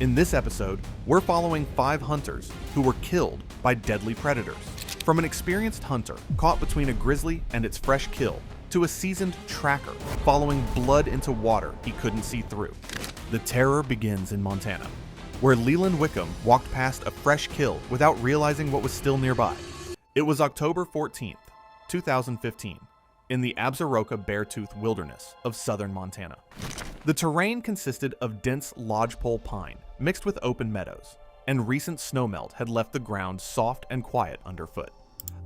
In this episode, we're following 5 hunters who were killed by deadly predators. From an experienced hunter caught between a grizzly and its fresh kill, to a seasoned tracker following blood into water he couldn't see through. The terror begins in Montana, where Leland Wickham walked past a fresh kill without realizing what was still nearby. It was October 14th, 2015, in the Absaroka Beartooth Wilderness of southern Montana. The terrain consisted of dense lodgepole pine mixed with open meadows, and recent snowmelt had left the ground soft and quiet underfoot.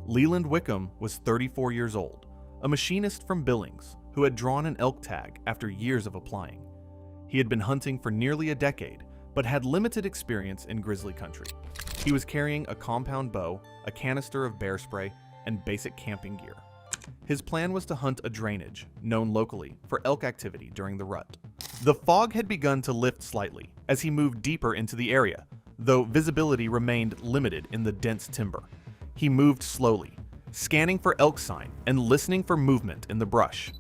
Leland Wickham was 34 years old, a machinist from Billings who had drawn an elk tag after years of applying. He had been hunting for nearly a decade, but had limited experience in grizzly country. He was carrying a compound bow, a canister of bear spray, and basic camping gear. His plan was to hunt a drainage, known locally for elk activity during the rut. The fog had begun to lift slightly as he moved deeper into the area, though visibility remained limited in the dense timber. He moved slowly, scanning for elk sign and listening for movement in the brush.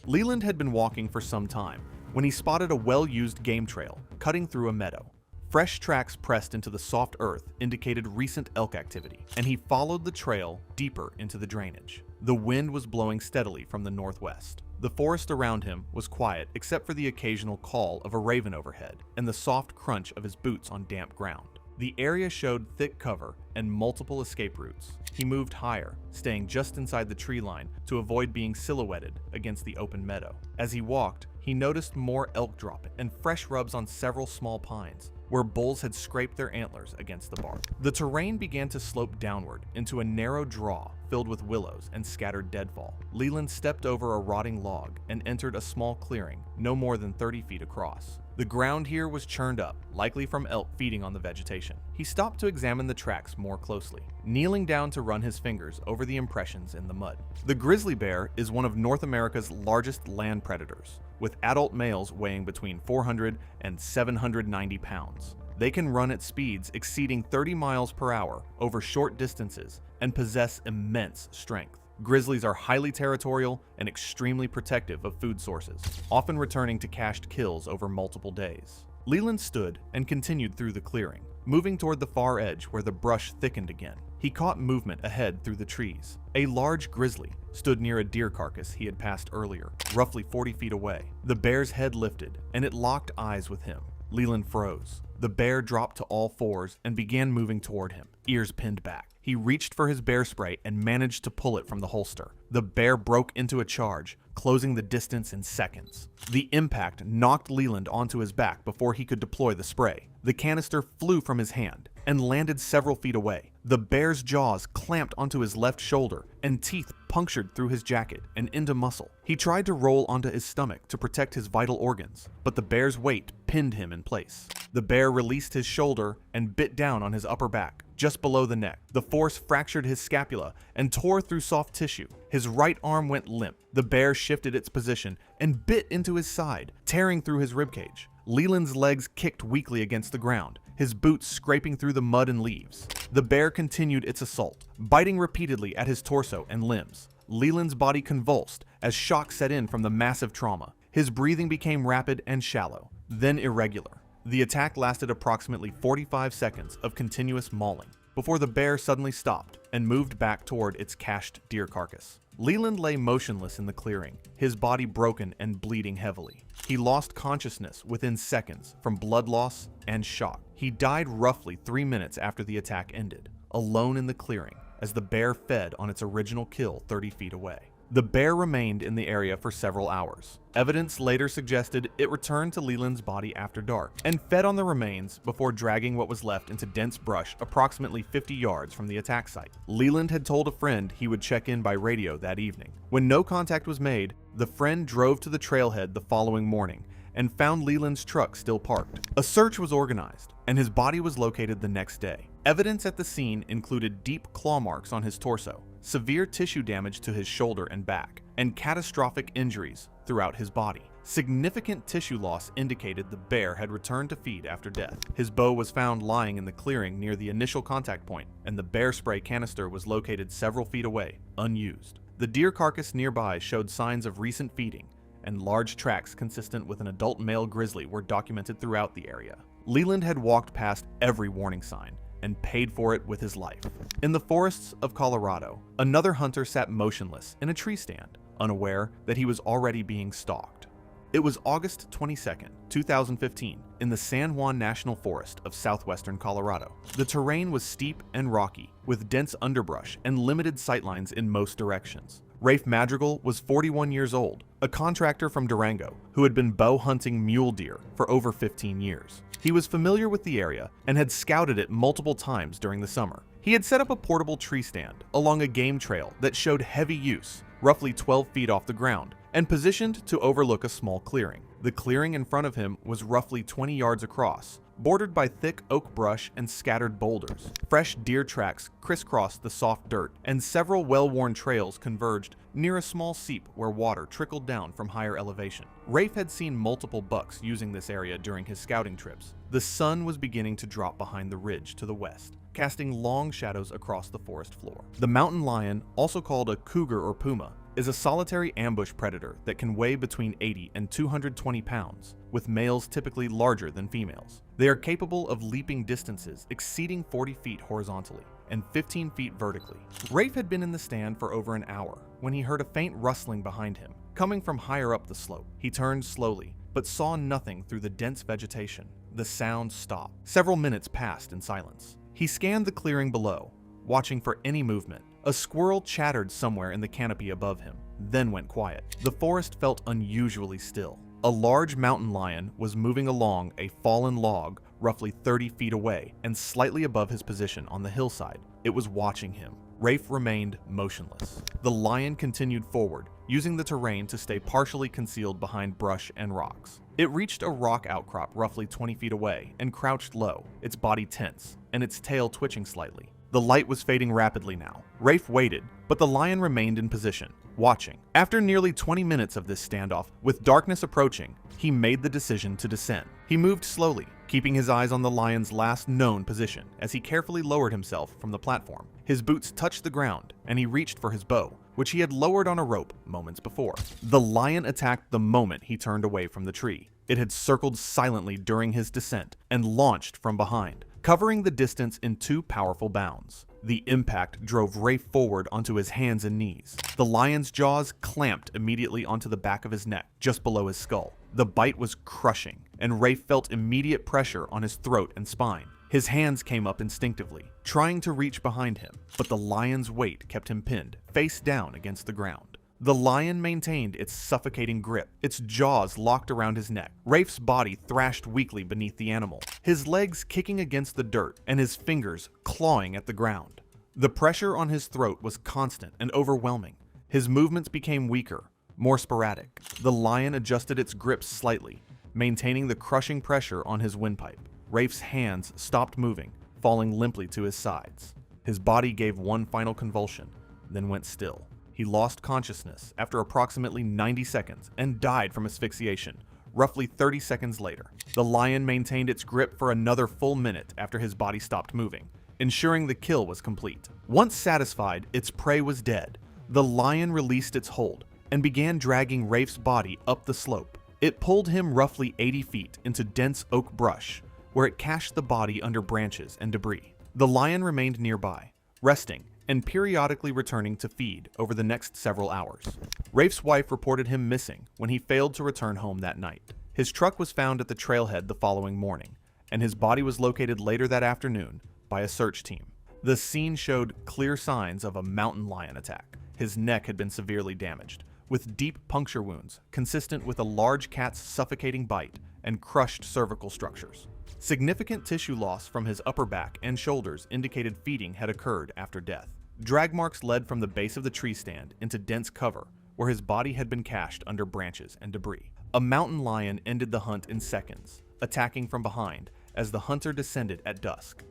Leland had been walking for some time when he spotted a well-used game trail cutting through a meadow. Fresh tracks pressed into the soft earth indicated recent elk activity, and he followed the trail deeper into the drainage. The wind was blowing steadily from the northwest. The forest around him was quiet except for the occasional call of a raven overhead and the soft crunch of his boots on damp ground. The area showed thick cover and multiple escape routes. He moved higher, staying just inside the tree line to avoid being silhouetted against the open meadow. As he walked, he noticed more elk dropping and fresh rubs on several small pines, where bulls had scraped their antlers against the bark. The terrain began to slope downward into a narrow draw filled with willows and scattered deadfall. Leland stepped over a rotting log and entered a small clearing, no more than 30 feet across. The ground here was churned up, likely from elk feeding on the vegetation. He stopped to examine the tracks more closely, kneeling down to run his fingers over the impressions in the mud. The grizzly bear is one of North America's largest land predators, with adult males weighing between 400 and 790 pounds. They can run at speeds exceeding 30 miles per hour over short distances and possess immense strength. Grizzlies are highly territorial and extremely protective of food sources, often returning to cached kills over multiple days. Leland stood and continued through the clearing, moving toward the far edge where the brush thickened again. He caught movement ahead through the trees. A large grizzly stood near a deer carcass he had passed earlier, roughly 40 feet away. The bear's head lifted, and it locked eyes with him. Leland froze. The bear dropped to all fours and began moving toward him, ears pinned back. He reached for his bear spray and managed to pull it from the holster. The bear broke into a charge, closing the distance in seconds. The impact knocked Leland onto his back before he could deploy the spray. The canister flew from his hand and landed several feet away. The bear's jaws clamped onto his left shoulder, and teeth punctured through his jacket and into muscle. He tried to roll onto his stomach to protect his vital organs, but the bear's weight pinned him in place. The bear released his shoulder and bit down on his upper back, just below the neck. The force fractured his scapula and tore through soft tissue. His right arm went limp. The bear shifted its position and bit into his side, tearing through his ribcage. Leland's legs kicked weakly against the ground, his boots scraping through the mud and leaves. The bear continued its assault, biting repeatedly at his torso and limbs. Leland's body convulsed as shock set in from the massive trauma. His breathing became rapid and shallow, then irregular. The attack lasted approximately 45 seconds of continuous mauling before the bear suddenly stopped and moved back toward its cached deer carcass. Leland lay motionless in the clearing, his body broken and bleeding heavily. He lost consciousness within seconds from blood loss and shock. He died roughly 3 minutes after the attack ended, alone in the clearing as the bear fed on its original kill 30 feet away. The bear remained in the area for several hours. Evidence later suggested it returned to Leland's body after dark and fed on the remains before dragging what was left into dense brush approximately 50 yards from the attack site. Leland had told a friend he would check in by radio that evening. When no contact was made, the friend drove to the trailhead the following morning and found Leland's truck still parked. A search was organized, and his body was located the next day. Evidence at the scene included deep claw marks on his torso, severe tissue damage to his shoulder and back, and catastrophic injuries throughout his body. Significant tissue loss indicated the bear had returned to feed after death. His bow was found lying in the clearing near the initial contact point, and the bear spray canister was located several feet away, unused. The deer carcass nearby showed signs of recent feeding, and large tracks consistent with an adult male grizzly were documented throughout the area. Leland had walked past every warning sign and paid for it with his life. In the forests of Colorado, another hunter sat motionless in a tree stand, unaware that he was already being stalked. It was August 22nd, 2015, in the San Juan National Forest of southwestern Colorado. The terrain was steep and rocky, with dense underbrush and limited sightlines in most directions. Rafe Madrigal was 41 years old, a contractor from Durango who had been bow hunting mule deer for over 15 years. He was familiar with the area and had scouted it multiple times during the summer. He had set up a portable tree stand along a game trail that showed heavy use, roughly 12 feet off the ground, and positioned to overlook a small clearing. The clearing in front of him was roughly 20 yards across, bordered by thick oak brush and scattered boulders. Fresh deer tracks crisscrossed the soft dirt, and several well-worn trails converged near a small seep where water trickled down from higher elevation. Rafe had seen multiple bucks using this area during his scouting trips. The sun was beginning to drop behind the ridge to the west, casting long shadows across the forest floor. The mountain lion, also called a cougar or puma, is a solitary ambush predator that can weigh between 80 and 220 pounds, with males typically larger than females. They are capable of leaping distances exceeding 40 feet horizontally and 15 feet vertically. Rafe had been in the stand for over an hour when he heard a faint rustling behind him, coming from higher up the slope. He turned slowly, but saw nothing through the dense vegetation. The sound stopped. Several minutes passed in silence. He scanned the clearing below, watching for any movement. A squirrel chattered somewhere in the canopy above him, then went quiet. The forest felt unusually still. A large mountain lion was moving along a fallen log roughly 30 feet away and slightly above his position on the hillside. It was watching him. Rafe remained motionless. The lion continued forward, using the terrain to stay partially concealed behind brush and rocks. It reached a rock outcrop roughly 20 feet away and crouched low, its body tense and its tail twitching slightly. The light was fading rapidly now. Rafe waited, but the lion remained in position, watching. After nearly 20 minutes of this standoff, with darkness approaching, he made the decision to descend. He moved slowly, keeping his eyes on the lion's last known position as he carefully lowered himself from the platform. His boots touched the ground, and he reached for his bow, which he had lowered on a rope moments before. The lion attacked the moment he turned away from the tree. It had circled silently during his descent and launched from behind, covering the distance in 2 powerful bounds. The impact drove Rafe forward onto his hands and knees. The lion's jaws clamped immediately onto the back of his neck, just below his skull. The bite was crushing, and Rafe felt immediate pressure on his throat and spine. His hands came up instinctively, trying to reach behind him, but the lion's weight kept him pinned, face down against the ground. The lion maintained its suffocating grip, its jaws locked around his neck. Rafe's body thrashed weakly beneath the animal, his legs kicking against the dirt and his fingers clawing at the ground. The pressure on his throat was constant and overwhelming. His movements became weaker, more sporadic. The lion adjusted its grip slightly, maintaining the crushing pressure on his windpipe. Rafe's hands stopped moving, falling limply to his sides. His body gave one final convulsion, then went still. He lost consciousness after approximately 90 seconds and died from asphyxiation, roughly 30 seconds later. The lion maintained its grip for another full minute after his body stopped moving, ensuring the kill was complete. Once satisfied its prey was dead, the lion released its hold and began dragging Rafe's body up the slope. It pulled him roughly 80 feet into dense oak brush, where it cached the body under branches and debris. The lion remained nearby, resting and periodically returning to feed over the next several hours. Rafe's wife reported him missing when he failed to return home that night. His truck was found at the trailhead the following morning, and his body was located later that afternoon by a search team. The scene showed clear signs of a mountain lion attack. His neck had been severely damaged, with deep puncture wounds consistent with a large cat's suffocating bite and crushed cervical structures. Significant tissue loss from his upper back and shoulders indicated feeding had occurred after death. Drag marks led from the base of the tree stand into dense cover, where his body had been cached under branches and debris. A mountain lion ended the hunt in seconds, attacking from behind as the hunter descended at dusk.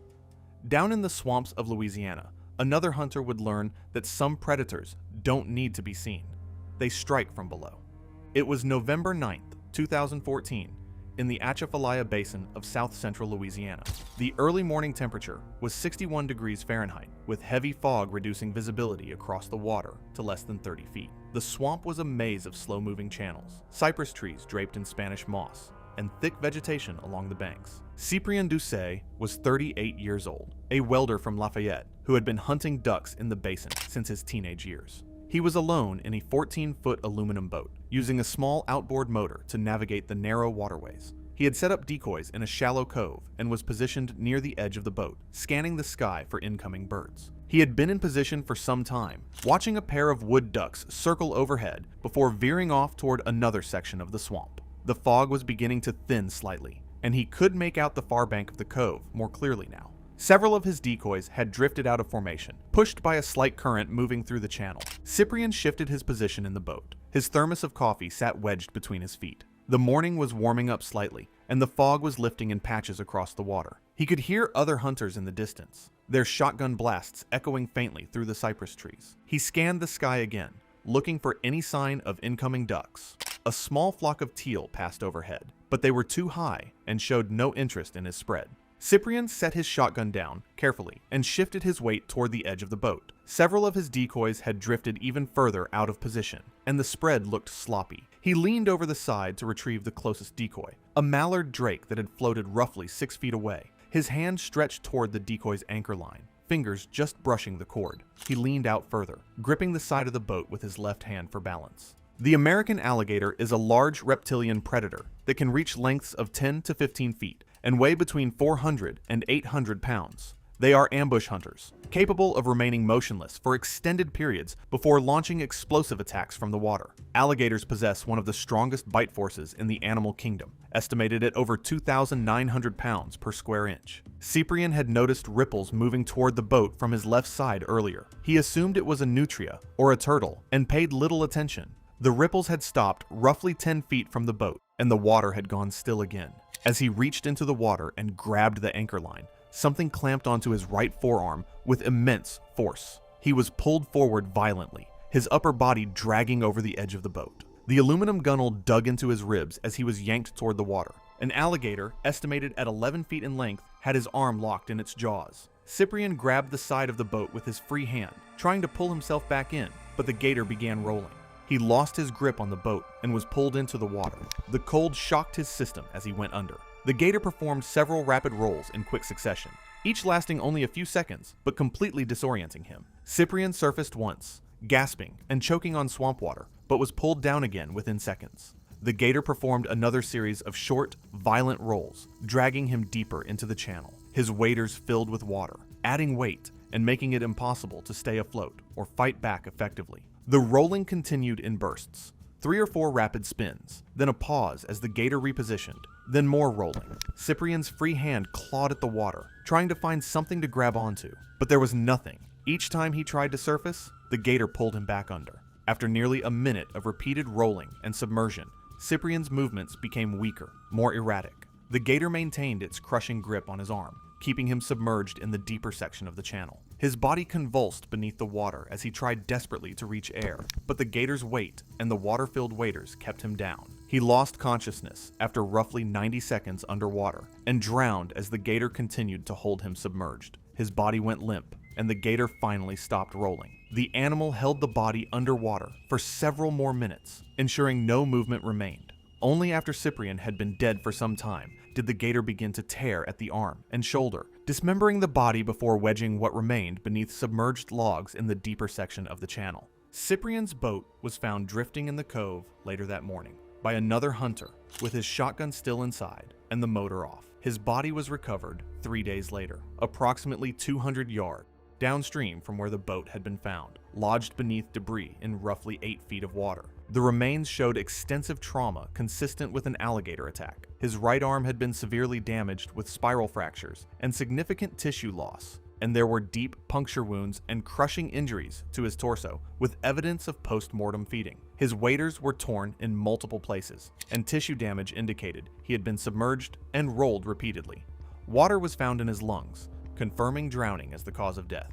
Down in the swamps of Louisiana, another hunter would learn that some predators don't need to be seen. They strike from below. It was November 9th, 2014, in the Atchafalaya Basin of south-central Louisiana. The early morning temperature was 61 degrees Fahrenheit, with heavy fog reducing visibility across the water to less than 30 feet. The swamp was a maze of slow-moving channels, cypress trees draped in Spanish moss, and thick vegetation along the banks. Cyprien Doucet was 38 years old, a welder from Lafayette who had been hunting ducks in the basin since his teenage years. He was alone in a 14-foot aluminum boat, using a small outboard motor to navigate the narrow waterways. He had set up decoys in a shallow cove and was positioned near the edge of the boat, scanning the sky for incoming birds. He had been in position for some time, watching a pair of wood ducks circle overhead before veering off toward another section of the swamp. The fog was beginning to thin slightly, and he could make out the far bank of the cove more clearly now. Several of his decoys had drifted out of formation, pushed by a slight current moving through the channel. Cyprien shifted his position in the boat. His thermos of coffee sat wedged between his feet. The morning was warming up slightly, and the fog was lifting in patches across the water. He could hear other hunters in the distance, their shotgun blasts echoing faintly through the cypress trees. He scanned the sky again, looking for any sign of incoming ducks. A small flock of teal passed overhead, but they were too high and showed no interest in his spread. Cyprien set his shotgun down carefully and shifted his weight toward the edge of the boat. Several of his decoys had drifted even further out of position, and the spread looked sloppy. He leaned over the side to retrieve the closest decoy, a mallard drake that had floated roughly 6 feet away. His hand stretched toward the decoy's anchor line, fingers just brushing the cord. He leaned out further, gripping the side of the boat with his left hand for balance. The American alligator is a large reptilian predator that can reach lengths of 10 to 15 feet and weigh between 400 and 800 pounds. They are ambush hunters, capable of remaining motionless for extended periods before launching explosive attacks from the water. Alligators possess one of the strongest bite forces in the animal kingdom, estimated at over 2,900 pounds per square inch. Cyprien had noticed ripples moving toward the boat from his left side earlier. He assumed it was a nutria or a turtle and paid little attention. The ripples had stopped roughly 10 feet from the boat, and the water had gone still again. As he reached into the water and grabbed the anchor line, something clamped onto his right forearm with immense force. He was pulled forward violently, his upper body dragging over the edge of the boat. The aluminum gunnel dug into his ribs as he was yanked toward the water. An alligator, estimated at 11 feet in length, had his arm locked in its jaws. Cyprien grabbed the side of the boat with his free hand, trying to pull himself back in, but the gator began rolling. He lost his grip on the boat and was pulled into the water. The cold shocked his system as he went under. The gator performed several rapid rolls in quick succession, each lasting only a few seconds, but completely disorienting him. Cyprien surfaced once, gasping and choking on swamp water, but was pulled down again within seconds. The gator performed another series of short, violent rolls, dragging him deeper into the channel. His waders filled with water, adding weight and making it impossible to stay afloat or fight back effectively. The rolling continued in bursts, 3 or 4 rapid spins, then a pause as the gator repositioned, then more rolling. Cyprien's free hand clawed at the water, trying to find something to grab onto, but there was nothing. Each time he tried to surface, the gator pulled him back under. After nearly a minute of repeated rolling and submersion, Cyprien's movements became weaker, more erratic. The gator maintained its crushing grip on his arm, keeping him submerged in the deeper section of the channel. His body convulsed beneath the water as he tried desperately to reach air, but the gator's weight and the water-filled waders kept him down. He lost consciousness after roughly 90 seconds underwater and drowned as the gator continued to hold him submerged. His body went limp, and the gator finally stopped rolling. The animal held the body underwater for several more minutes, ensuring no movement remained. Only after Cyprien had been dead for some time did the gator begin to tear at the arm and shoulder, dismembering the body before wedging what remained beneath submerged logs in the deeper section of the channel. Cyprien's boat was found drifting in the cove later that morning by another hunter with his shotgun still inside and the motor off. His body was recovered 3 days later, approximately 200 yards downstream from where the boat had been found, lodged beneath debris in roughly 8 feet of water. The remains showed extensive trauma consistent with an alligator attack. His right arm had been severely damaged with spiral fractures and significant tissue loss, and there were deep puncture wounds and crushing injuries to his torso with evidence of post-mortem feeding. His waders were torn in multiple places, and tissue damage indicated he had been submerged and rolled repeatedly. Water was found in his lungs, confirming drowning as the cause of death.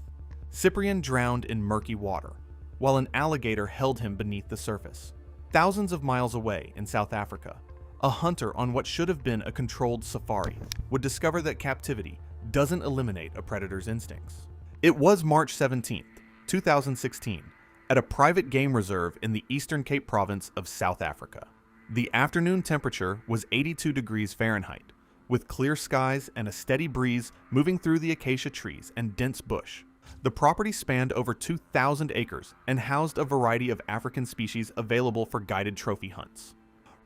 Cyprien drowned in murky water, while an alligator held him beneath the surface. Thousands of miles away in South Africa, a hunter on what should have been a controlled safari would discover that captivity doesn't eliminate a predator's instincts. It was March 17, 2016, at a private game reserve in the Eastern Cape province of South Africa. The afternoon temperature was 82 degrees Fahrenheit, with clear skies and a steady breeze moving through the acacia trees and dense bush. The property spanned over 2,000 acres and housed a variety of African species available for guided trophy hunts.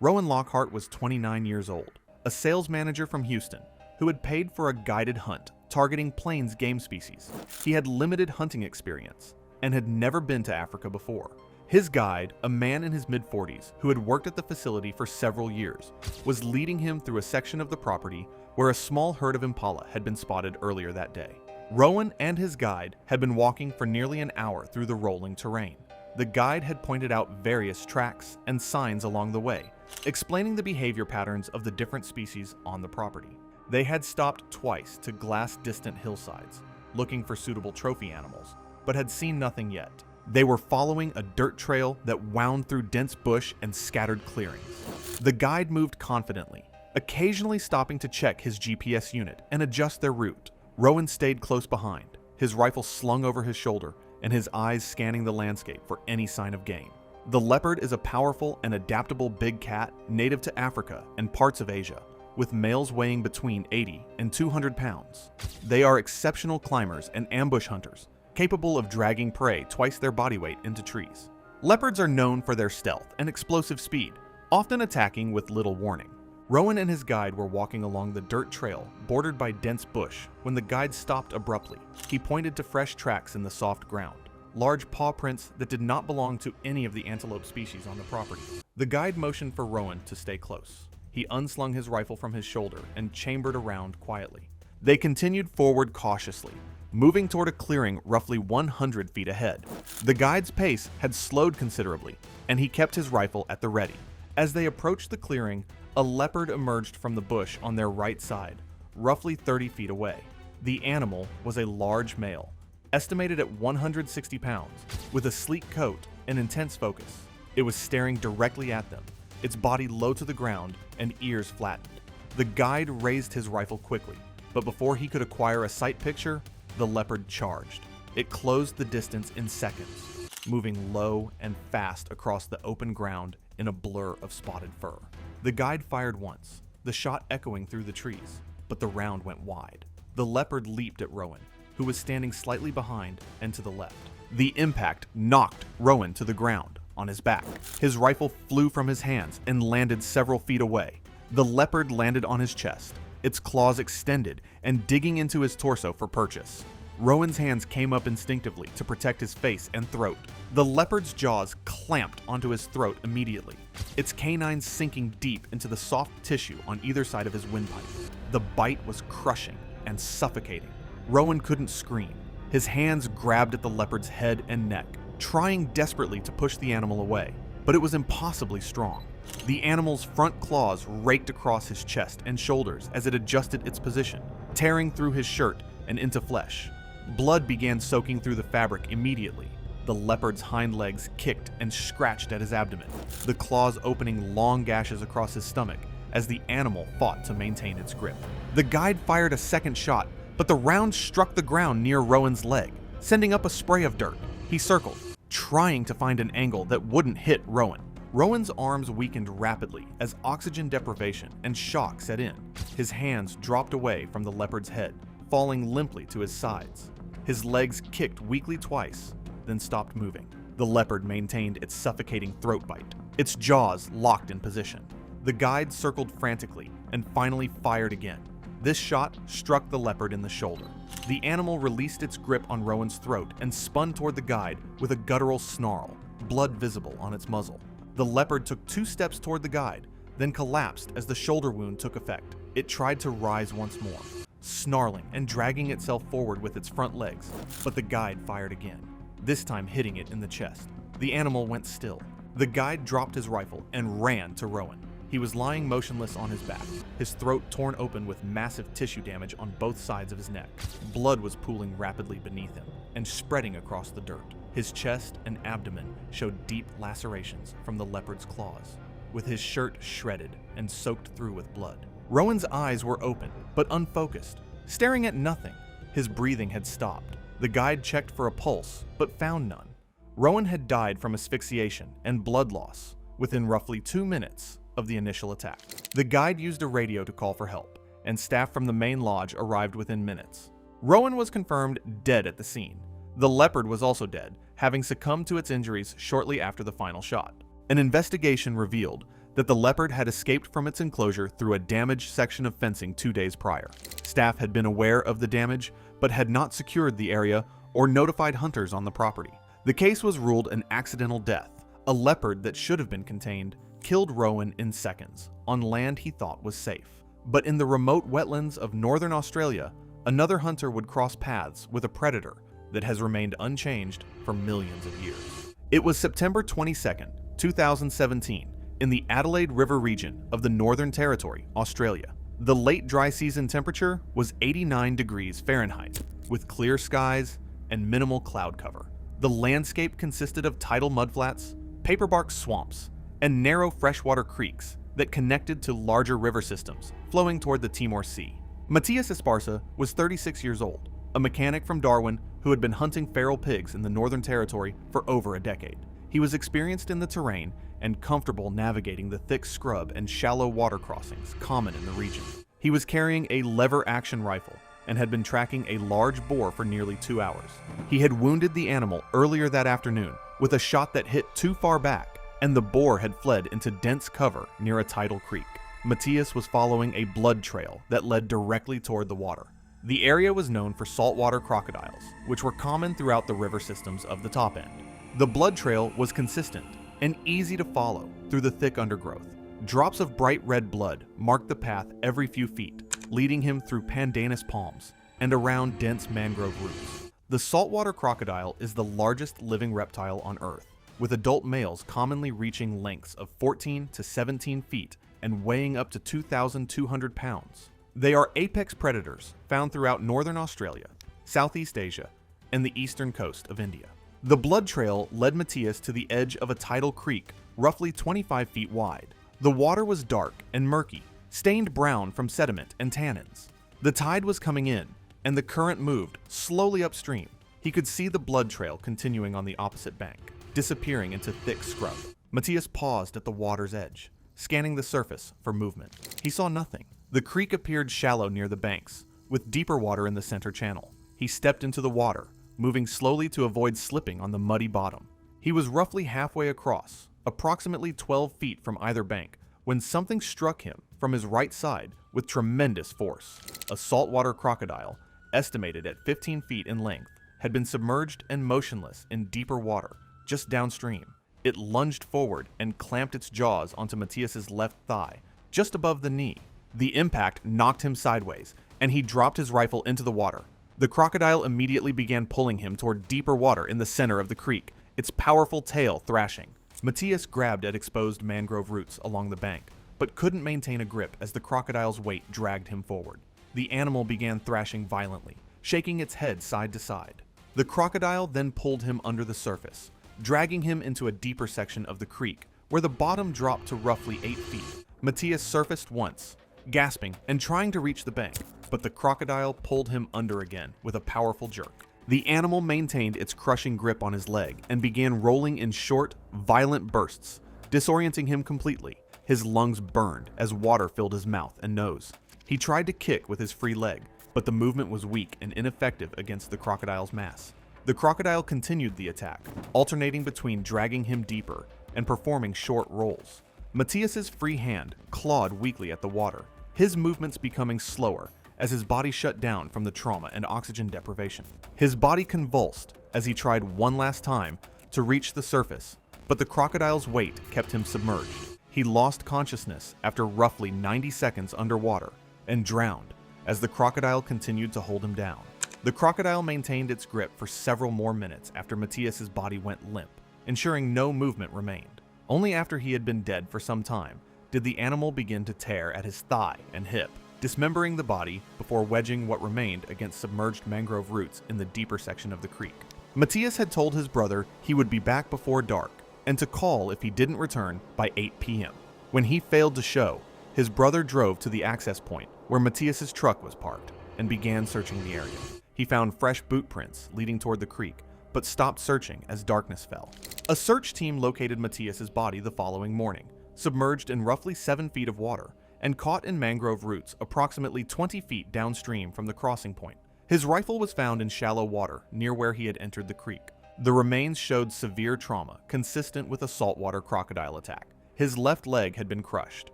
Rowan Lockhart was 29 years old, a sales manager from Houston who had paid for a guided hunt targeting plains game species. He had limited hunting experience and had never been to Africa before. His guide, a man in his mid-40s who had worked at the facility for several years, was leading him through a section of the property where a small herd of impala had been spotted earlier that day. Rowan and his guide had been walking for nearly an hour through the rolling terrain. The guide had pointed out various tracks and signs along the way, explaining the behavior patterns of the different species on the property. They had stopped twice to glass distant hillsides, looking for suitable trophy animals, but had seen nothing yet. They were following a dirt trail that wound through dense bush and scattered clearings. The guide moved confidently, occasionally stopping to check his GPS unit and adjust their route. Rowan stayed close behind, his rifle slung over his shoulder and his eyes scanning the landscape for any sign of game. The leopard is a powerful and adaptable big cat native to Africa and parts of Asia, with males weighing between 80 and 200 pounds. They are exceptional climbers and ambush hunters, capable of dragging prey twice their body weight into trees. Leopards are known for their stealth and explosive speed, often attacking with little warning. Rowan and his guide were walking along the dirt trail bordered by dense bush when the guide stopped abruptly. He pointed to fresh tracks in the soft ground, large paw prints that did not belong to any of the antelope species on the property. The guide motioned for Rowan to stay close. He unslung his rifle from his shoulder and chambered around quietly. They continued forward cautiously, moving toward a clearing roughly 100 feet ahead. The guide's pace had slowed considerably, and he kept his rifle at the ready. As they approached the clearing, a leopard emerged from the bush on their right side, roughly 30 feet away. The animal was a large male, estimated at 160 pounds, with a sleek coat and intense focus. It was staring directly at them, its body low to the ground and ears flattened. The guide raised his rifle quickly, but before he could acquire a sight picture, the leopard charged. It closed the distance in seconds, moving low and fast across the open ground in a blur of spotted fur. The guide fired once, the shot echoing through the trees, but the round went wide. The leopard leaped at Rowan, who was standing slightly behind and to the left. The impact knocked Rowan to the ground on his back. His rifle flew from his hands and landed several feet away. The leopard landed on his chest, its claws extended and digging into his torso for purchase. Rowan's hands came up instinctively to protect his face and throat. The leopard's jaws clamped onto his throat immediately, its canines sinking deep into the soft tissue on either side of his windpipe. The bite was crushing and suffocating. Rowan couldn't scream. His hands grabbed at the leopard's head and neck, trying desperately to push the animal away, but it was impossibly strong. The animal's front claws raked across his chest and shoulders as it adjusted its position, tearing through his shirt and into flesh. Blood began soaking through the fabric immediately. The leopard's hind legs kicked and scratched at his abdomen, the claws opening long gashes across his stomach as the animal fought to maintain its grip. The guide fired a second shot, but the round struck the ground near Rowan's leg, sending up a spray of dirt. He circled, trying to find an angle that wouldn't hit Rowan. Rowan's arms weakened rapidly as oxygen deprivation and shock set in. His hands dropped away from the leopard's head, falling limply to his sides. His legs kicked weakly twice, then stopped moving. The leopard maintained its suffocating throat bite, its jaws locked in position. The guide circled frantically and finally fired again. This shot struck the leopard in the shoulder. The animal released its grip on Rowan's throat and spun toward the guide with a guttural snarl, blood visible on its muzzle. The leopard took 2 steps toward the guide, then collapsed as the shoulder wound took effect. It tried to rise once more, snarling and dragging itself forward with its front legs, but the guide fired again, this time hitting it in the chest. The animal went still. The guide dropped his rifle and ran to Rowan. He was lying motionless on his back, his throat torn open with massive tissue damage on both sides of his neck. Blood was pooling rapidly beneath him and spreading across the dirt. His chest and abdomen showed deep lacerations from the leopard's claws, with his shirt shredded and soaked through with blood. Rowan's eyes were open, but unfocused, staring at nothing. His breathing had stopped. The guide checked for a pulse, but found none. Rowan had died from asphyxiation and blood loss within roughly 2 minutes of the initial attack. The guide used a radio to call for help, and staff from the main lodge arrived within minutes. Rowan was confirmed dead at the scene. The leopard was also dead, having succumbed to its injuries shortly after the final shot. An investigation revealed that the leopard had escaped from its enclosure through a damaged section of fencing 2 days prior. Staff had been aware of the damage, but had not secured the area or notified hunters on the property. The case was ruled an accidental death. A leopard that should have been contained killed Rowan in seconds, on land he thought was safe. But in the remote wetlands of northern Australia, another hunter would cross paths with a predator that has remained unchanged for millions of years. It was September 22nd, 2017, in the Adelaide River region of the Northern Territory, Australia. The late dry season temperature was 89 degrees Fahrenheit, with clear skies and minimal cloud cover. The landscape consisted of tidal mudflats, paperbark swamps, and narrow freshwater creeks that connected to larger river systems flowing toward the Timor Sea. Matthias Esparza was 36 years old, a mechanic from Darwin who had been hunting feral pigs in the Northern Territory for over a decade. He was experienced in the terrain and comfortable navigating the thick scrub and shallow water crossings common in the region. He was carrying a lever-action rifle and had been tracking a large boar for nearly 2 hours. He had wounded the animal earlier that afternoon with a shot that hit too far back, and the boar had fled into dense cover near a tidal creek. Matthias was following a blood trail that led directly toward the water. The area was known for saltwater crocodiles, which were common throughout the river systems of the top end. The blood trail was consistent and easy to follow through the thick undergrowth. Drops of bright red blood marked the path every few feet, leading him through pandanus palms and around dense mangrove roots. The saltwater crocodile is the largest living reptile on Earth, with adult males commonly reaching lengths of 14 to 17 feet and weighing up to 2,200 pounds. They are apex predators found throughout northern Australia, Southeast Asia, and the eastern coast of India. The blood trail led Matthias to the edge of a tidal creek, roughly 25 feet wide. The water was dark and murky, stained brown from sediment and tannins. The tide was coming in, and the current moved slowly upstream. He could see the blood trail continuing on the opposite bank, disappearing into thick scrub. Matthias paused at the water's edge, scanning the surface for movement. He saw nothing. The creek appeared shallow near the banks, with deeper water in the center channel. He stepped into the water, moving slowly to avoid slipping on the muddy bottom. He was roughly halfway across, approximately 12 feet from either bank, when something struck him from his right side with tremendous force. A saltwater crocodile, estimated at 15 feet in length, had been submerged and motionless in deeper water, just downstream. It lunged forward and clamped its jaws onto Matthias's left thigh, just above the knee. The impact knocked him sideways, and he dropped his rifle into the water. The crocodile immediately began pulling him toward deeper water in the center of the creek, its powerful tail thrashing. Matthias grabbed at exposed mangrove roots along the bank, but couldn't maintain a grip as the crocodile's weight dragged him forward. The animal began thrashing violently, shaking its head side to side. The crocodile then pulled him under the surface, dragging him into a deeper section of the creek, where the bottom dropped to roughly 8 feet. Matthias surfaced once, gasping and trying to reach the bank, but the crocodile pulled him under again with a powerful jerk. The animal maintained its crushing grip on his leg and began rolling in short, violent bursts, disorienting him completely. His lungs burned as water filled his mouth and nose. He tried to kick with his free leg, but the movement was weak and ineffective against the crocodile's mass. The crocodile continued the attack, alternating between dragging him deeper and performing short rolls. Matthias's free hand clawed weakly at the water, his movements becoming slower as his body shut down from the trauma and oxygen deprivation. His body convulsed as he tried one last time to reach the surface, but the crocodile's weight kept him submerged. He lost consciousness after roughly 90 seconds underwater and drowned as the crocodile continued to hold him down. The crocodile maintained its grip for several more minutes after Matthias's body went limp, ensuring no movement remained. Only after he had been dead for some time did the animal begin to tear at his thigh and hip, dismembering the body before wedging what remained against submerged mangrove roots in the deeper section of the creek. Matthias had told his brother he would be back before dark and to call if he didn't return by 8 p.m. When he failed to show, his brother drove to the access point where Matthias's truck was parked and began searching the area. He found fresh boot prints leading toward the creek, but stopped searching as darkness fell. A search team located Matthias's body the following morning, submerged in roughly 7 feet of water, and caught in mangrove roots approximately 20 feet downstream from the crossing point. His rifle was found in shallow water near where he had entered the creek. The remains showed severe trauma consistent with a saltwater crocodile attack. His left leg had been crushed,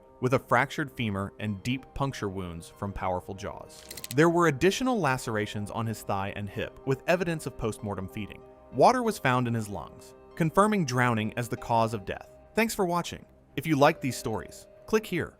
with a fractured femur and deep puncture wounds from powerful jaws. There were additional lacerations on his thigh and hip, with evidence of post-mortem feeding. Water was found in his lungs, confirming drowning as the cause of death. Thanks for watching. If you like these stories, click here